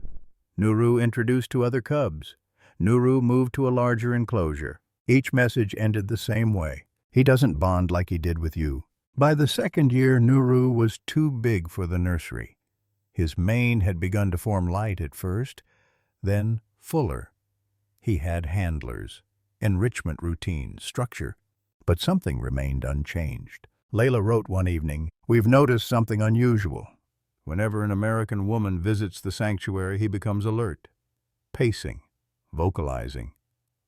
Nuru introduced to other cubs. Nuru moved to a larger enclosure. Each message ended the same way. "He doesn't bond like he did with you." By the second year, Nuru was too big for the nursery. His mane had begun to form light at first, then fuller. He had handlers, enrichment routines, structure, but something remained unchanged. Layla wrote one evening, "We've noticed something unusual. Whenever an American woman visits the sanctuary, he becomes alert, pacing, vocalizing,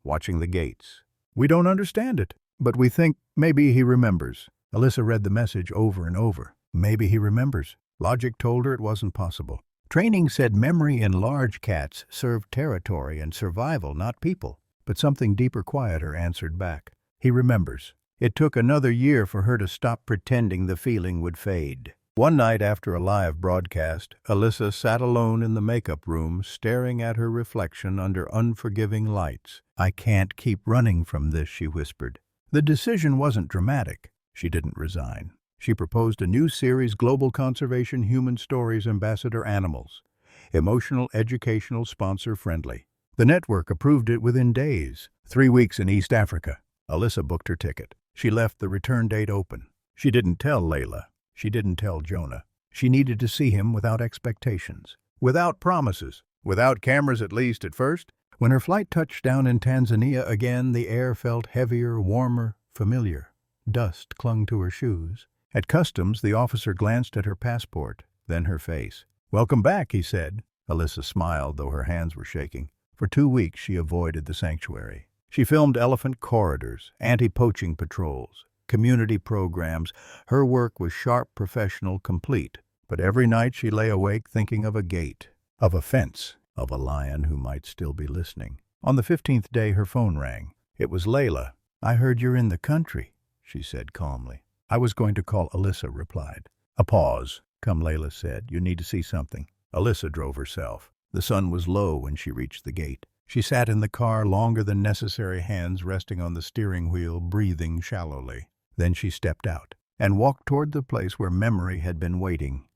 watching the gates. We don't understand it, but we think maybe he remembers." Alyssa read the message over and over. Maybe he remembers. Logic told her it wasn't possible. Training said memory in large cats served territory and survival, not people. But something deeper, quieter answered back. He remembers. It took another year for her to stop pretending the feeling would fade. One night after a live broadcast, Alyssa sat alone in the makeup room, staring at her reflection under unforgiving lights. "I can't keep running from this," she whispered. The decision wasn't dramatic. She didn't resign. She proposed a new series, Global Conservation Human Stories, Ambassador Animals. Emotional, educational, sponsor-friendly. The network approved it within days. 3 weeks in East Africa. Alyssa booked her ticket. She left the return date open. She didn't tell Layla. She didn't tell Jonah. She needed to see him without expectations, without promises, without cameras, at least at first. When her flight touched down in Tanzania again, the air felt heavier, warmer, familiar. Dust clung to her shoes. At customs, the officer glanced at her passport, then her face. "Welcome back," he said. Alyssa smiled, though her hands were shaking. For 2 weeks, she avoided the sanctuary. She filmed elephant corridors, anti-poaching patrols, community programs. Her work was sharp, professional, complete. But every night she lay awake thinking of a gate, of a fence, of a lion who might still be listening. On the 15th day, her phone rang. It was Layla. "I heard you're in the country," she said calmly. "I was going to call," Alyssa replied. A pause. "Come," Layla said. "You need to see something." Alyssa drove herself. The sun was low when she reached the gate. She sat in the car longer than necessary, hands resting on the steering wheel, breathing shallowly. Then she stepped out and walked toward the place where memory had been waiting.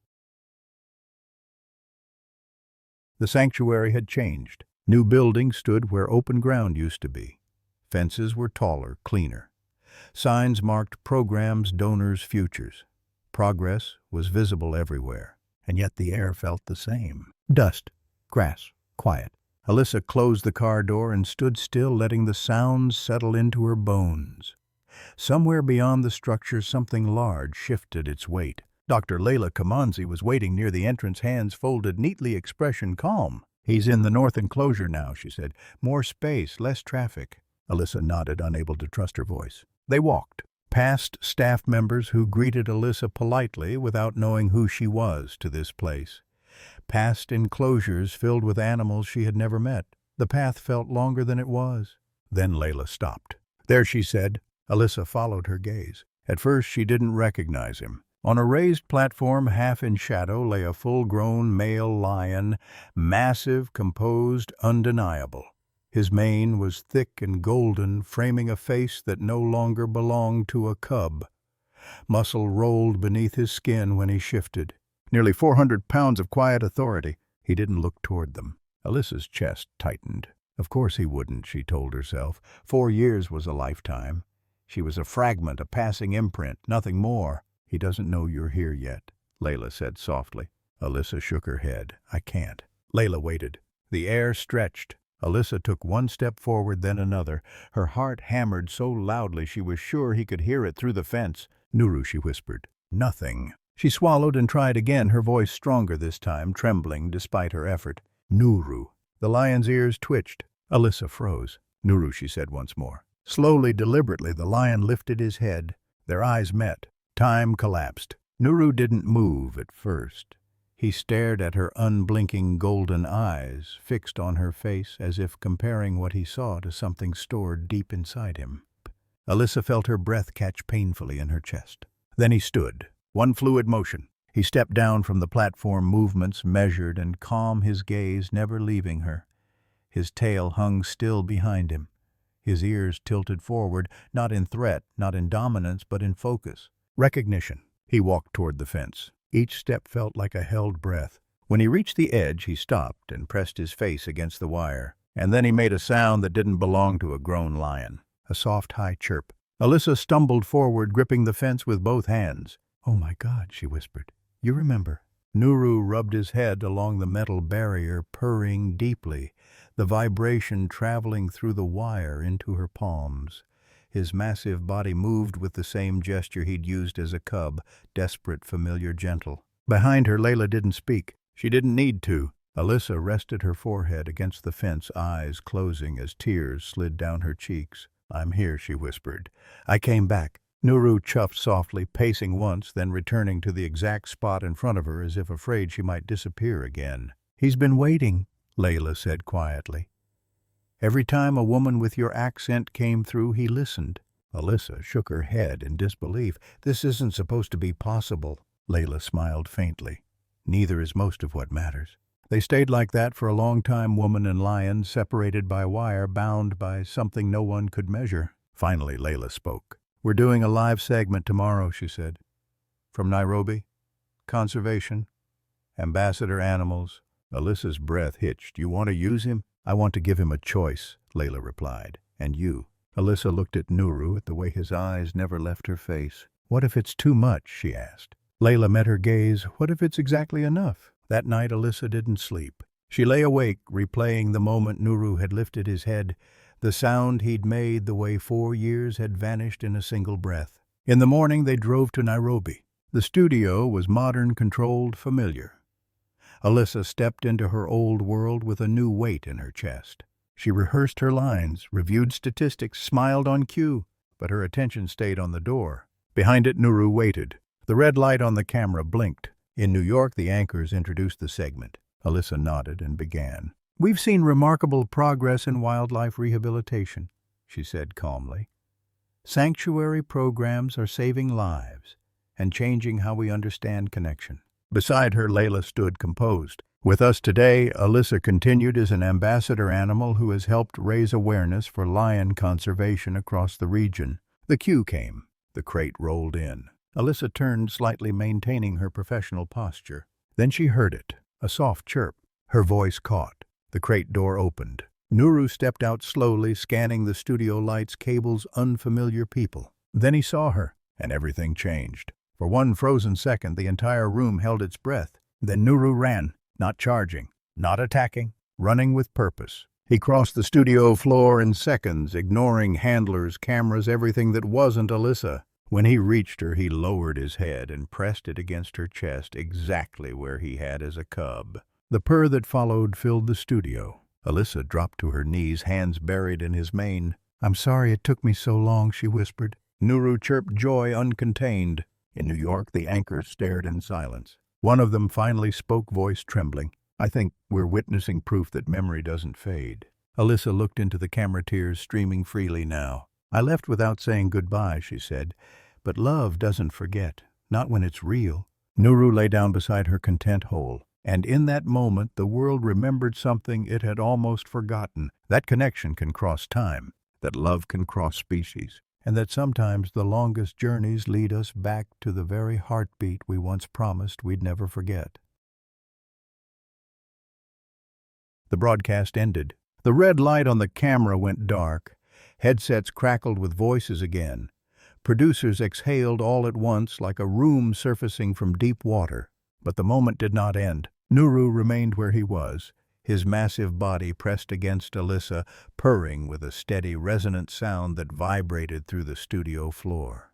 The sanctuary had changed. New buildings stood where open ground used to be. Fences were taller, cleaner. Signs marked programs, donors, futures. Progress was visible everywhere, and yet the air felt the same. Dust, grass, quiet. Alyssa closed the car door and stood still, letting the sounds settle into her bones. Somewhere beyond the structure, something large shifted its weight. Dr. Layla Kamanzi was waiting near the entrance, hands folded neatly, expression calm. "He's in the north enclosure now," she said. "More space, less traffic." Alyssa nodded, unable to trust her voice. They walked past staff members who greeted Alyssa politely without knowing who she was, to this place. Past enclosures filled with animals she had never met. The path felt longer than it was. Then Layla stopped. "There," she said. Alyssa followed her gaze. At first she didn't recognize him. On a raised platform, half in shadow, lay a full-grown male lion, massive, composed, undeniable. His mane was thick and golden, framing a face that no longer belonged to a cub. Muscle rolled beneath his skin when he shifted. Nearly 400 pounds of quiet authority. He didn't look toward them. Alyssa's chest tightened. Of course he wouldn't, she told herself. 4 years was a lifetime. She was a fragment, a passing imprint, nothing more. He doesn't know you're here yet, Layla said softly. Alyssa shook her head. I can't. Layla waited. The air stretched. Alyssa took one step forward, then another. Her heart hammered so loudly she was sure he could hear it through the fence. Nuru, she whispered. Nothing. She swallowed and tried again, her voice stronger this time, trembling despite her effort. Nuru. The lion's ears twitched. Alyssa froze. Nuru, she said once more. Slowly, deliberately, the lion lifted his head. Their eyes met. Time collapsed. Nuru didn't move at first. He stared at her unblinking golden eyes, fixed on her face as if comparing what he saw to something stored deep inside him. Alyssa felt her breath catch painfully in her chest. Then he stood. One fluid motion. He stepped down from the platform, movements measured and calm, his gaze never leaving her. His tail hung still behind him. His ears tilted forward, not in threat, not in dominance, but in focus. Recognition. He walked toward the fence. Each step felt like a held breath. When he reached the edge, he stopped and pressed his face against the wire. And then he made a sound that didn't belong to a grown lion. A soft, high chirp. Alyssa stumbled forward, gripping the fence with both hands. Oh my God, she whispered. You remember. Nuru rubbed his head along the metal barrier, purring deeply, the vibration traveling through the wire into her palms. His massive body moved with the same gesture he'd used as a cub, desperate, familiar, gentle. Behind her, Layla didn't speak. She didn't need to. Alyssa rested her forehead against the fence, eyes closing as tears slid down her cheeks. I'm here, she whispered. I came back. Nuru chuffed softly, pacing once, then returning to the exact spot in front of her as if afraid she might disappear again. He's been waiting, Layla said quietly. Every time a woman with your accent came through, he listened. Alyssa shook her head in disbelief. This isn't supposed to be possible. Layla smiled faintly. Neither is most of what matters. They stayed like that for a long time, woman and lion, separated by wire, bound by something no one could measure. Finally, Layla spoke. We're doing a live segment tomorrow, she said. From Nairobi. Conservation. Ambassador animals. Alyssa's breath hitched. You want to use him? I want to give him a choice, Layla replied. And you? Alyssa looked at Nuru, at the way his eyes never left her face. What if it's too much, she asked. Layla met her gaze. What if it's exactly enough? That night Alyssa didn't sleep. She lay awake, replaying the moment Nuru had lifted his head, the sound he'd made, the way 4 years had vanished in a single breath. In the morning they drove to Nairobi. The studio was modern, controlled, familiar. Alyssa stepped into her old world with a new weight in her chest. She rehearsed her lines, reviewed statistics, smiled on cue, but her attention stayed on the door. Behind it, Nuru waited. The red light on the camera blinked. In New York, the anchors introduced the segment. Alyssa nodded and began. We've seen remarkable progress in wildlife rehabilitation, she said calmly. Sanctuary programs are saving lives and changing how we understand connection. Beside her, Layla stood composed. With us today, Alyssa continued, is an ambassador animal who has helped raise awareness for lion conservation across the region. The cue came. The crate rolled in. Alyssa turned slightly, maintaining her professional posture. Then she heard it, a soft chirp. Her voice caught. The crate door opened. Nuru stepped out slowly, scanning the studio lights, cables, unfamiliar people. Then he saw her, and everything changed. For one frozen second, the entire room held its breath. Then Nuru ran, not charging, not attacking, running with purpose. He crossed the studio floor in seconds, ignoring handlers, cameras, everything that wasn't Alyssa. When he reached her, he lowered his head and pressed it against her chest, exactly where he had as a cub. The purr that followed filled the studio. Alyssa dropped to her knees, hands buried in his mane. I'm sorry it took me so long, she whispered. Nuru chirped joy uncontained. In New York, the anchors stared in silence. One of them finally spoke, voice trembling. I think we're witnessing proof that memory doesn't fade. Alyssa looked into the camera, tears streaming freely now. I left without saying goodbye, she said. But love doesn't forget, not when it's real. Nuru lay down beside her, content, whole. And in that moment, the world remembered something it had almost forgotten. That connection can cross time, that love can cross species, and that sometimes the longest journeys lead us back to the very heartbeat we once promised we'd never forget. The broadcast ended. The red light on the camera went dark. Headsets crackled with voices again. Producers exhaled all at once like a room surfacing from deep water. But the moment did not end. Nuru remained where he was, his massive body pressed against Alyssa, purring with a steady, resonant sound that vibrated through the studio floor.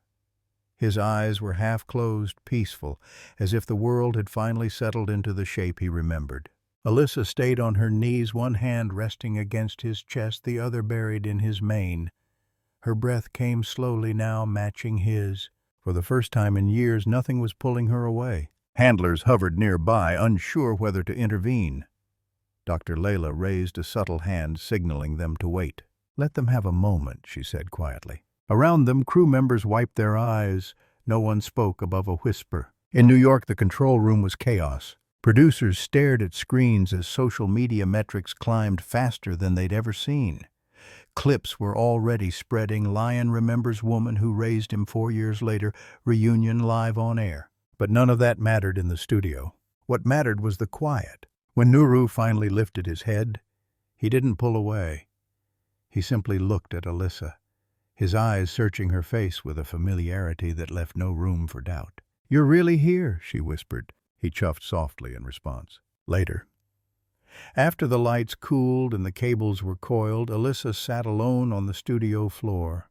His eyes were half-closed, peaceful, as if the world had finally settled into the shape he remembered. Alyssa stayed on her knees, one hand resting against his chest, the other buried in his mane. Her breath came slowly now, matching his. For the first time in years, nothing was pulling her away. Handlers hovered nearby, unsure whether to intervene. Dr. Layla raised a subtle hand, signaling them to wait. "Let them have a moment," she said quietly. Around them, crew members wiped their eyes. No one spoke above a whisper. In New York, the control room was chaos. Producers stared at screens as social media metrics climbed faster than they'd ever seen. Clips were already spreading. Lion remembers woman who raised him 4 years later, reunion live on air. But none of that mattered in the studio. What mattered was the quiet. When Nuru finally lifted his head, he didn't pull away. He simply looked at Alyssa, his eyes searching her face with a familiarity that left no room for doubt. "You're really here," she whispered. He chuffed softly in response. Later, after the lights cooled and the cables were coiled, Alyssa sat alone on the studio floor.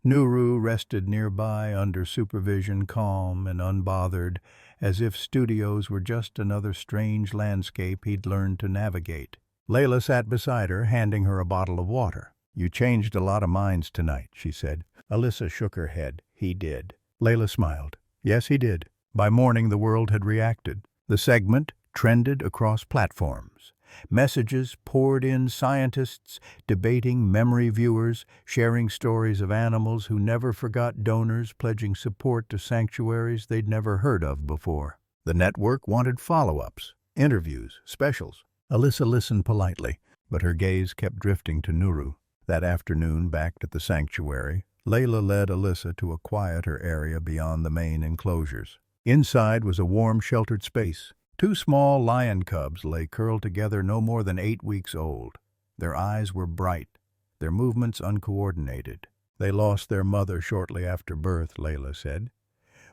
Nuru rested nearby under supervision, calm and unbothered, as if studios were just another strange landscape he'd learned to navigate. Layla sat beside her, handing her a bottle of water. "You changed a lot of minds tonight," she said. Alyssa shook her head. "He did." Layla smiled. "Yes, he did." By morning, the world had reacted. The segment trended across platforms. Messages poured in, scientists debating, memory viewers sharing stories of animals who never forgot, donors pledging support to sanctuaries they'd never heard of before. The network wanted follow-ups, interviews, specials. Alyssa listened politely, but her gaze kept drifting to Nuru. That afternoon, back at the sanctuary, Layla led Alyssa to a quieter area beyond the main enclosures. Inside was a warm, sheltered space. 2 small lion cubs lay curled together, no more than 8 weeks old. Their eyes were bright, their movements uncoordinated. "They lost their mother shortly after birth," Layla said.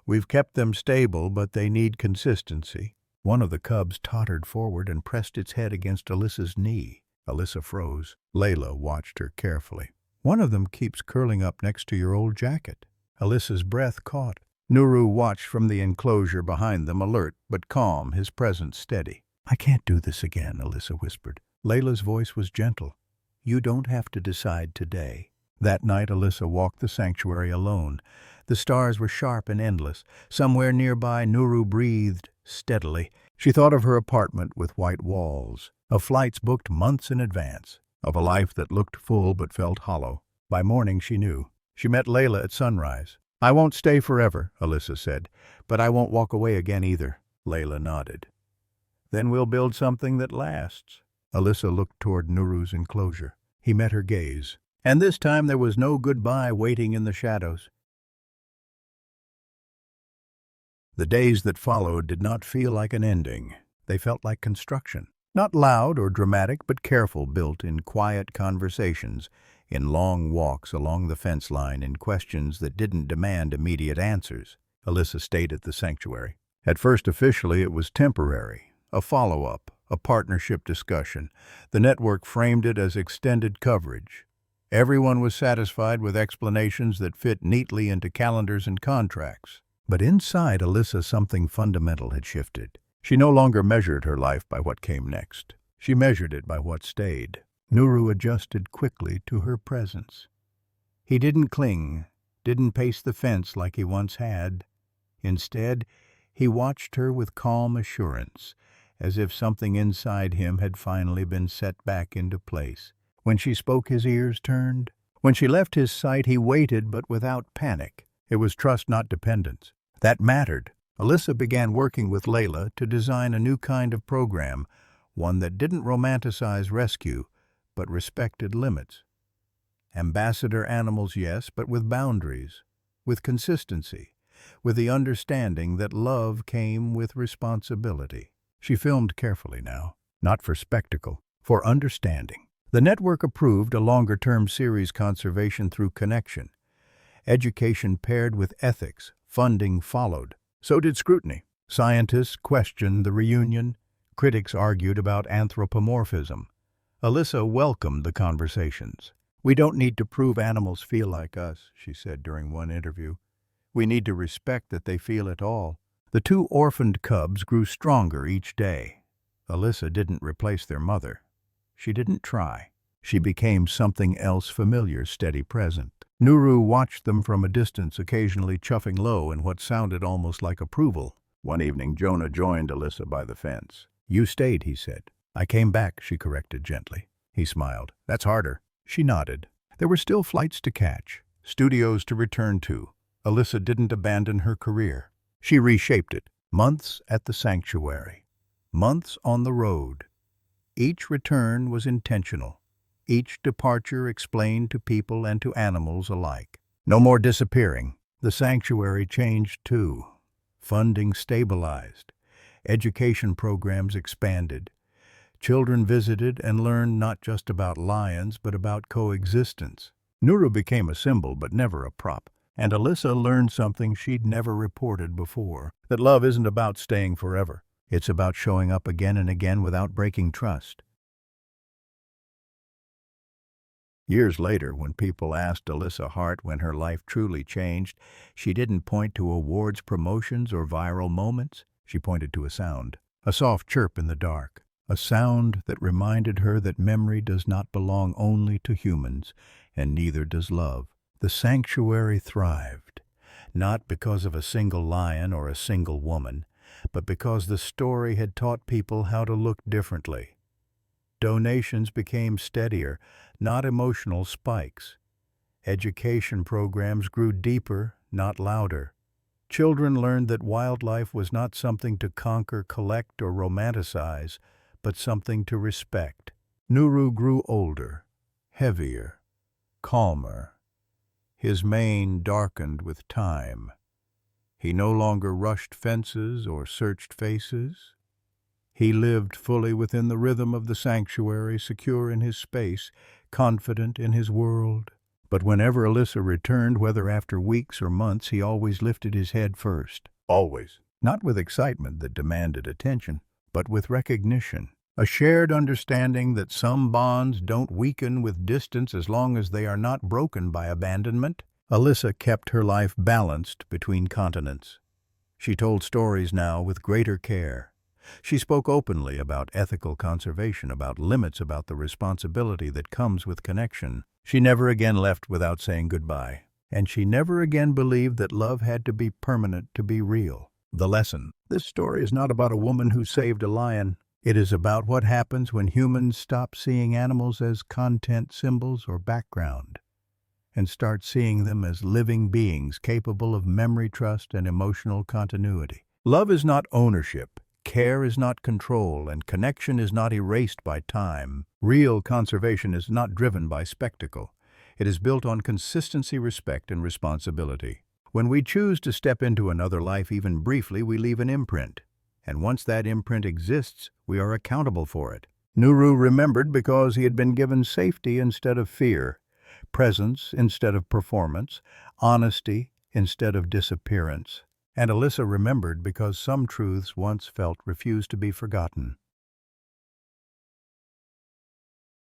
"We've kept them stable, but they need consistency." One of the cubs tottered forward and pressed its head against Alyssa's knee. Alyssa froze. Layla watched her carefully. "One of them keeps curling up next to your old jacket." Alyssa's breath caught. Nuru watched from the enclosure behind them, alert but calm, his presence steady. "I can't do this again," Alyssa whispered. Layla's voice was gentle. "You don't have to decide today." That night, Alyssa walked the sanctuary alone. The stars were sharp and endless. Somewhere nearby, Nuru breathed steadily. She thought of her apartment with white walls, of flights booked months in advance, of a life that looked full but felt hollow. By morning, she knew. She met Layla at sunrise. "I won't stay forever," Alyssa said, "but I won't walk away again either." Layla nodded. "Then we'll build something that lasts." Alyssa looked toward Nuru's enclosure. He met her gaze. And this time there was no goodbye waiting in the shadows. The days that followed did not feel like an ending. They felt like construction. Not loud or dramatic, but careful, built in quiet conversations, in long walks along the fence line, in questions that didn't demand immediate answers. Alyssa stayed at the sanctuary. At first, officially, it was temporary, a follow-up, a partnership discussion. The network framed it as extended coverage. Everyone was satisfied with explanations that fit neatly into calendars and contracts. But inside Alyssa, something fundamental had shifted. She no longer measured her life by what came next. She measured it by what stayed. Nuru adjusted quickly to her presence. He didn't cling, didn't pace the fence like he once had. Instead, he watched her with calm assurance, as if something inside him had finally been set back into place. When she spoke, his ears turned. When she left his sight, he waited, but without panic. It was trust, not dependence. That mattered. Alyssa began working with Layla to design a new kind of program, one that didn't romanticize rescue, but respected limits. Ambassador animals, yes, but with boundaries, with consistency, with the understanding that love came with responsibility. She filmed carefully now, not for spectacle, for understanding. The network approved a longer-term series, Conservation Through Connection. Education paired with ethics, funding followed. So did scrutiny. Scientists questioned the reunion. Critics argued about anthropomorphism. Alyssa welcomed the conversations. "We don't need to prove animals feel like us," she said during one interview. "We need to respect that they feel it all." The two orphaned cubs grew stronger each day. Alyssa didn't replace their mother. She didn't try. She became something else familiar, steady, present. Nuru watched them from a distance, occasionally chuffing low in what sounded almost like approval. One evening, Jonah joined Alyssa by the fence. "You stayed," he said. "I came back," she corrected gently. He smiled. "That's harder." She nodded. There were still flights to catch, studios to return to. Alyssa didn't abandon her career. She reshaped it. Months at the sanctuary. Months on the road. Each return was intentional. Each departure explained to people and to animals alike. No more disappearing. The sanctuary changed too. Funding stabilized. Education programs expanded. Children visited and learned not just about lions, but about coexistence. Nuru became a symbol, but never a prop. And Alyssa learned something she'd never reported before, that love isn't about staying forever. It's about showing up again and again without breaking trust. Years later, when people asked Alyssa Hart when her life truly changed, she didn't point to awards, promotions, or viral moments. She pointed to a sound, a soft chirp in the dark, a sound that reminded her that memory does not belong only to humans, and neither does love. The sanctuary thrived, not because of a single lion or a single woman, but because the story had taught people how to look differently. Donations became steadier, not emotional spikes. Education programs grew deeper, not louder. Children learned that wildlife was not something to conquer, collect, or romanticize, but something to respect. Nuru grew older, heavier, calmer. His mane darkened with time. He no longer rushed fences or searched faces. He lived fully within the rhythm of the sanctuary, secure in his space, confident in his world. But whenever Alyssa returned, whether after weeks or months, he always lifted his head first. Always. Not with excitement that demanded attention, but with recognition. A shared understanding that some bonds don't weaken with distance as long as they are not broken by abandonment. Alyssa kept her life balanced between continents. She told stories now with greater care. She spoke openly about ethical conservation, about limits, about the responsibility that comes with connection. She never again left without saying goodbye. And she never again believed that love had to be permanent to be real. The lesson. This story is not about a woman who saved a lion. It is about what happens when humans stop seeing animals as content, symbols, or background, and start seeing them as living beings capable of memory, trust, and emotional continuity. Love is not ownership. Care is not control, and connection is not erased by time. Real conservation is not driven by spectacle. It is built on consistency, respect, and responsibility. When we choose to step into another life even briefly, we leave an imprint. And once that imprint exists, we are accountable for it. Nuru remembered because he had been given safety instead of fear, presence instead of performance, honesty instead of disappearance. And Alyssa remembered because some truths once felt refused to be forgotten.